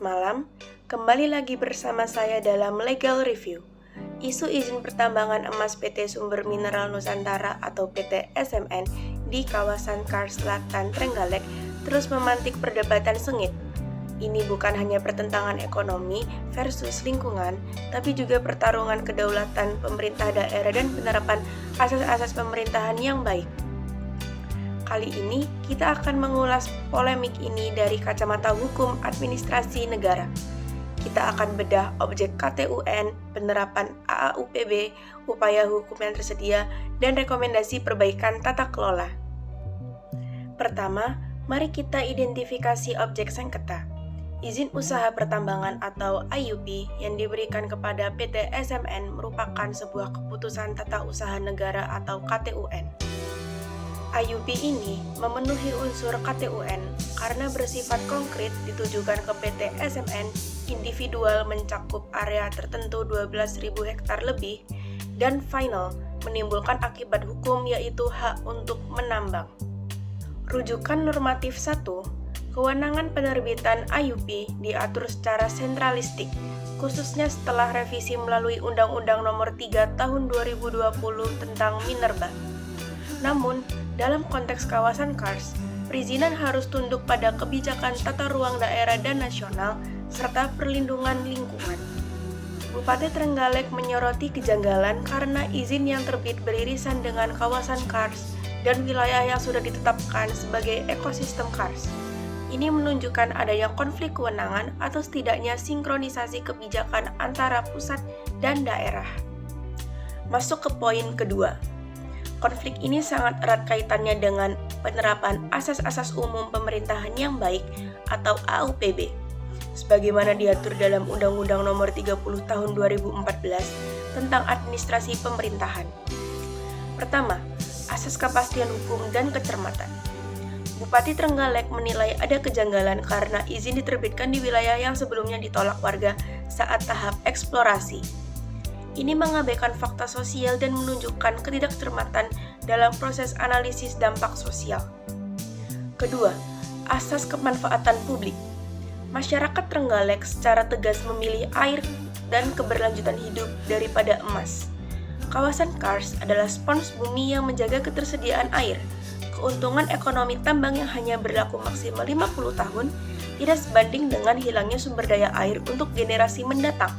Selamat malam, kembali lagi bersama saya dalam Legal Review. Isu izin pertambangan emas PT Sumber Mineral Nusantara atau PT SMN di kawasan Kars Selatan Trenggalek terus memantik perdebatan sengit. Ini bukan hanya pertentangan ekonomi versus lingkungan, tapi juga pertarungan kedaulatan pemerintah daerah dan penerapan asas-asas pemerintahan yang baik. Kali ini kita akan mengulas polemik ini dari kacamata hukum administrasi negara. Kita akan bedah objek KTUN, penerapan AAUPB, upaya hukum yang tersedia, dan rekomendasi perbaikan tata kelola. Pertama, mari kita identifikasi objek sengketa. Izin usaha pertambangan atau IUP yang diberikan kepada PT SMN merupakan sebuah keputusan tata usaha negara atau KTUN. IUP ini memenuhi unsur KTUN karena bersifat konkret ditujukan ke PT SMN individual mencakup area tertentu 12.000 hektar lebih dan final menimbulkan akibat hukum yaitu hak untuk menambang. Rujukan normatif 1, kewenangan penerbitan IUP diatur secara sentralistik, khususnya setelah revisi melalui Undang-Undang Nomor 3 Tahun 2020 tentang Minerba. Namun, dalam konteks kawasan Kars, perizinan harus tunduk pada kebijakan tata ruang daerah dan nasional serta perlindungan lingkungan. Bupati Trenggalek menyoroti kejanggalan karena izin yang terbit beririsan dengan kawasan Kars dan wilayah yang sudah ditetapkan sebagai ekosistem Kars. Ini menunjukkan adanya konflik kewenangan atau setidaknya sinkronisasi kebijakan antara pusat dan daerah. Masuk ke poin kedua. Konflik ini sangat erat kaitannya dengan penerapan asas-asas umum pemerintahan yang baik atau AUPB, sebagaimana diatur dalam Undang-Undang Nomor 30 Tahun 2014 tentang administrasi pemerintahan. Pertama, asas kepastian hukum dan kecermatan. Bupati Trenggalek menilai ada kejanggalan karena izin diterbitkan di wilayah yang sebelumnya ditolak warga saat tahap eksplorasi. Ini mengabaikan fakta sosial dan menunjukkan ketidakcermatan dalam proses analisis dampak sosial. Kedua, asas kemanfaatan publik. Masyarakat Trenggalek secara tegas memilih air dan keberlanjutan hidup daripada emas. Kawasan Kars adalah spons bumi yang menjaga ketersediaan air. Keuntungan ekonomi tambang yang hanya berlaku maksimal 50 tahun tidak sebanding dengan hilangnya sumber daya air untuk generasi mendatang.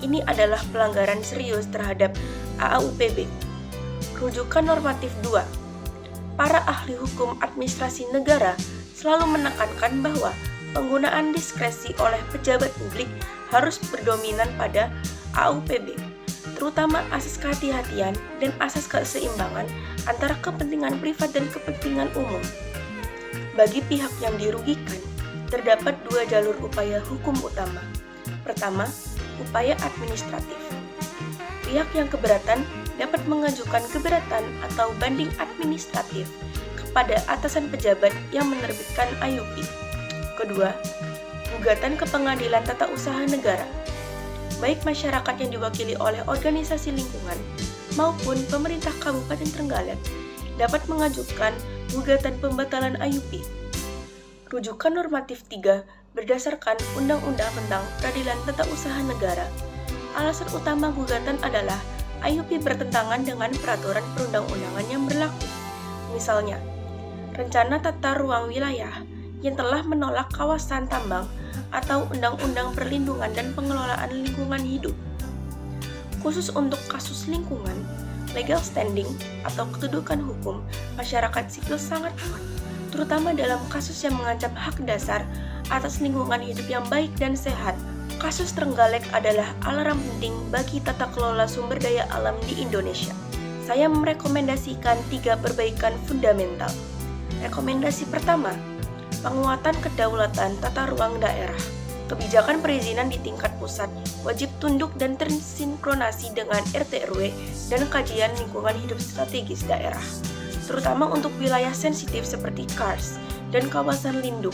Ini adalah pelanggaran serius terhadap AAUPB. Rujukan normatif 2. Para ahli hukum administrasi negara selalu menekankan bahwa penggunaan diskresi oleh pejabat publik harus berdominan pada AAUPB, terutama asas kehati-hatian dan asas keseimbangan antara kepentingan privat dan kepentingan umum. Bagi pihak yang dirugikan, terdapat dua jalur upaya hukum utama. Pertama, upaya administratif. Pihak yang keberatan dapat mengajukan keberatan atau banding administratif kepada atasan pejabat yang menerbitkan IUP. Kedua, gugatan ke Pengadilan Tata Usaha Negara. Baik masyarakat yang diwakili oleh organisasi lingkungan maupun pemerintah Kabupaten Trenggalek dapat mengajukan gugatan pembatalan IUP. Rujukan normatif 3 berdasarkan Undang-Undang tentang Peradilan Tata Usaha Negara. Alasan utama gugatan adalah IUP bertentangan dengan peraturan perundang-undangan yang berlaku. Misalnya, rencana tata ruang wilayah yang telah menolak kawasan tambang atau Undang-Undang Perlindungan dan Pengelolaan Lingkungan Hidup. Khusus untuk kasus lingkungan, legal standing atau kedudukan hukum masyarakat sipil sangat kuat, terutama dalam kasus yang mengancam hak dasar atas lingkungan hidup yang baik dan sehat. Kasus Trenggalek adalah alarm penting bagi tata kelola sumber daya alam di Indonesia. Saya merekomendasikan 3 perbaikan fundamental. Rekomendasi pertama, penguatan kedaulatan tata ruang daerah. Kebijakan perizinan di tingkat pusat wajib tunduk dan tersinkronasi dengan RT/RW dan kajian lingkungan hidup strategis daerah, terutama untuk wilayah sensitif seperti Kars dan kawasan lindung.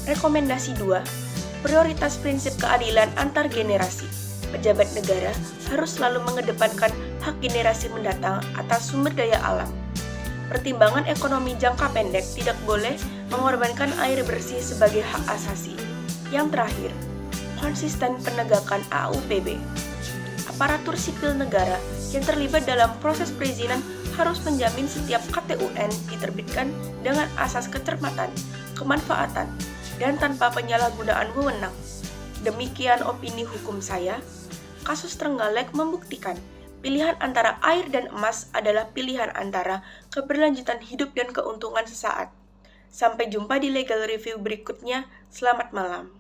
Rekomendasi 2, prioritas prinsip keadilan antar generasi. Pejabat negara harus selalu mengedepankan hak generasi mendatang atas sumber daya alam. Pertimbangan ekonomi jangka pendek tidak boleh mengorbankan air bersih sebagai hak asasi. Yang terakhir, konsisten penegakan AUPB. Aparatur sipil negara yang terlibat dalam proses perizinan harus menjamin setiap KTUN diterbitkan dengan asas kecermatan, kemanfaatan, dan tanpa penyalahgunaan wewenang. Demikian opini hukum saya. Kasus Trenggalek membuktikan pilihan antara air dan emas adalah pilihan antara keberlanjutan hidup dan keuntungan sesaat. Sampai jumpa di legal review berikutnya. Selamat malam.